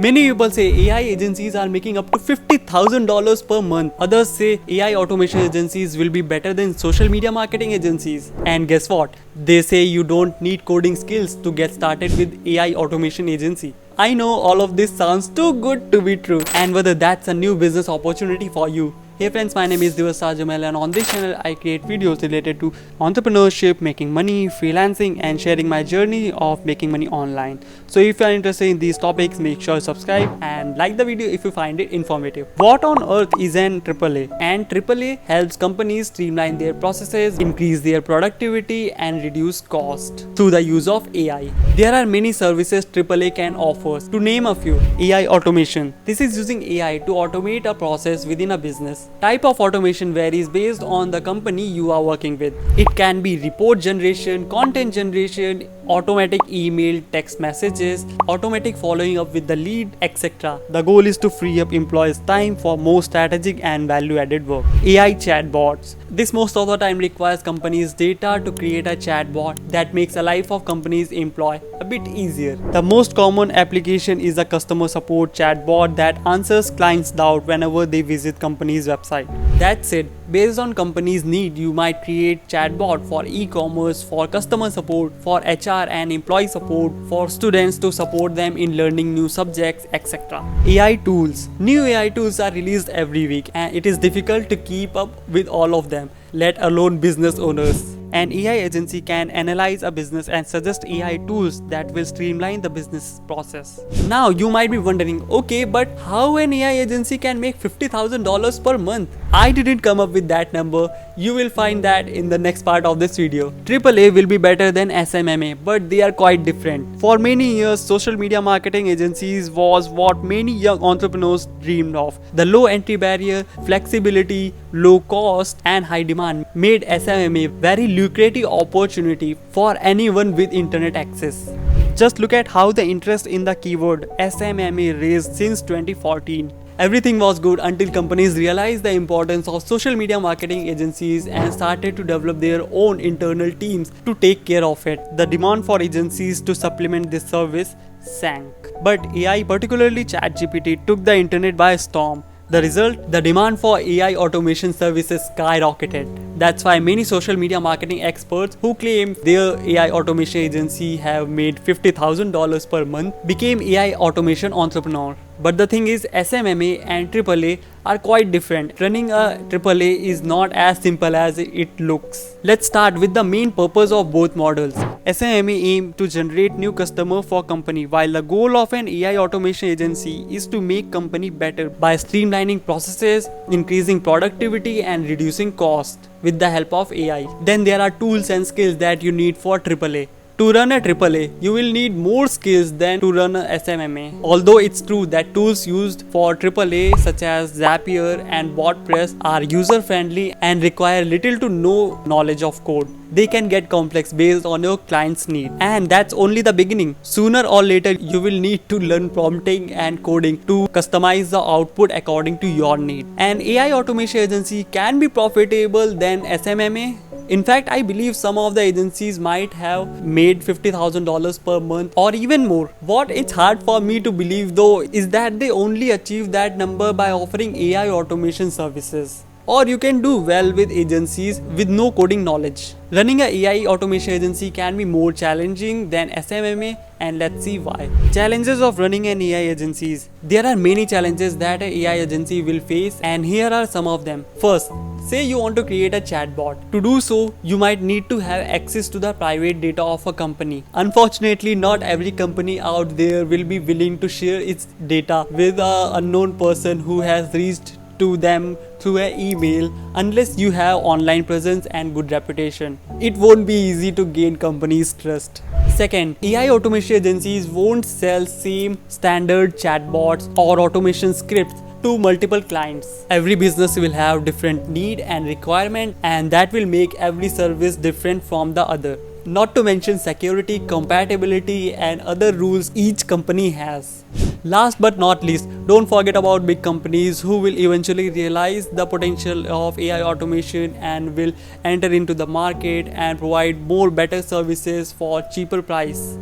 Many people say AI agencies are making up to $50,000 per month. Others say AI automation agencies will be better than social media marketing agencies. And guess what? They say you don't need coding skills to get started with AI automation agency. I know all of this sounds too good to be true, and whether that's a new business opportunity for you. Hey friends, my name is Divas Jamal, and on this channel I create videos related to entrepreneurship, making money, freelancing, and sharing my journey of making money online. So if you are interested in these topics, make sure to subscribe and like the video if you find it informative. What on earth is an AAA? And AAA helps companies streamline their processes, increase their productivity, and reduce cost through the use of AI. There are many services AAA can offer. To name a few, AI automation. This is using AI to automate a process within a business. Type of automation varies based on the company you are working with. It can be report generation, content generation, automatic email, text messages, automatic following up with the lead, etc. The goal is to free up employees' time for more strategic and value-added work. AI chatbots. This most of the time requires companies' data to create a chatbot that makes the life of companies' employee a bit easier. The most common application is a customer support chatbot that answers clients' doubt whenever they visit company's website. That's it. Based on company's need, you might create chatbot for e-commerce, for customer support, for HR and employee support, for students to support them in learning new subjects, etc. AI tools. New AI tools are released every week, and it is difficult to keep up with all of them, let alone business owners. An AI agency can analyze a business and suggest AI tools that will streamline the business process. Now you might be wondering, okay, but how an AI agency can make $50,000 per month? I didn't come up with that number. You will find that in the next part of this video. AAA will be better than SMMA, but they are quite different. For many years, social media marketing agencies was what many young entrepreneurs dreamed of. The low entry barrier, flexibility, low cost, and high demand made SMMA very lucrative opportunity for anyone with internet access. Just look at how the interest in the keyword SMMA raised since 2014. Everything was good until companies realized the importance of social media marketing agencies and started to develop their own internal teams to take care of it. The demand for agencies to supplement this service sank. But AI, particularly ChatGPT, took the internet by storm. The result, the demand for AI automation services skyrocketed. That's why many social media marketing experts who claim their AI automation agency have made $50,000 per month became AI automation entrepreneur. But the thing is, SMMA and AAA are quite different. Running a AAA is not as simple as it looks. Let's start with the main purpose of both models. SMMA aim to generate new customer for company, while the goal of an AI automation agency is to make company better by streamlining processes, increasing productivity, and reducing cost with the help of AI. Then there are tools and skills that you need for AAA. To run a AAA, you will need more skills than to run a SMMA. Although it's true that tools used for AAA such as Zapier and WordPress are user-friendly and require little to no knowledge of code. They can get complex based on your client's need. And that's only the beginning. Sooner or later, you will need to learn prompting and coding to customize the output according to your need. An AI automation agency can be profitable than SMMA. In fact, I believe some of the agencies might have made $50,000 per month or even more. What it's hard for me to believe though is that they only achieve that number by offering AI automation services. Or you can do well with agencies with no coding knowledge. Running an AI automation agency can be more challenging than SMMA, and let's see why. Challenges of running an AI agencies. There are many challenges that an AI agency will face, and here are some of them. First, say you want to create a chatbot. To do so, you might need to have access to the private data of a company. Unfortunately, not every company out there will be willing to share its data with an unknown person who has reached to them through an email unless you have online presence and good reputation. It won't be easy to gain companies' trust. Second, AI automation agencies won't sell same standard chatbots or automation scripts to multiple clients. Every business will have different need and requirement, and that will make every service different from the other. Not to mention security, compatibility, and other rules each company has. Last but not least, don't forget about big companies who will eventually realize the potential of AI automation and will enter into the market and provide more better services for cheaper price.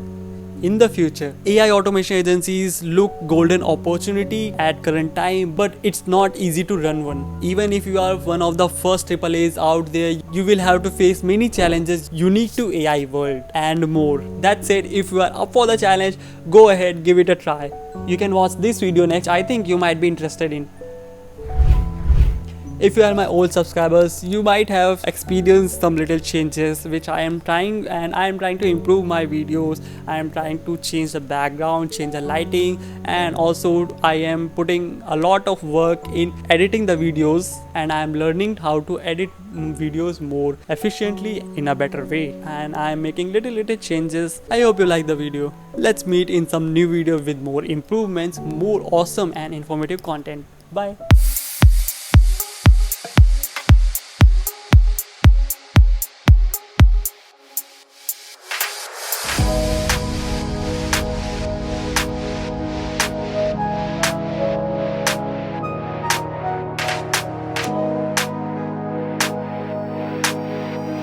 in the future. AI automation agencies look golden opportunity at current time, but it's not easy to run one. Even if you are one of the first AAAs out there, you will have to face many challenges unique to AI world and more. That said, if you are up for the challenge, go ahead, give it a try. You can watch this video next. I think you might be interested in. If you are my old subscribers, you might have experienced some little changes which I am trying to improve my videos. I am trying to change the background, change the lighting, and also I am putting a lot of work in editing the videos, and I am learning how to edit videos more efficiently in a better way, and I am making little changes. I hope you like the video. Let's meet in some new video with more improvements, more awesome and informative content. Bye.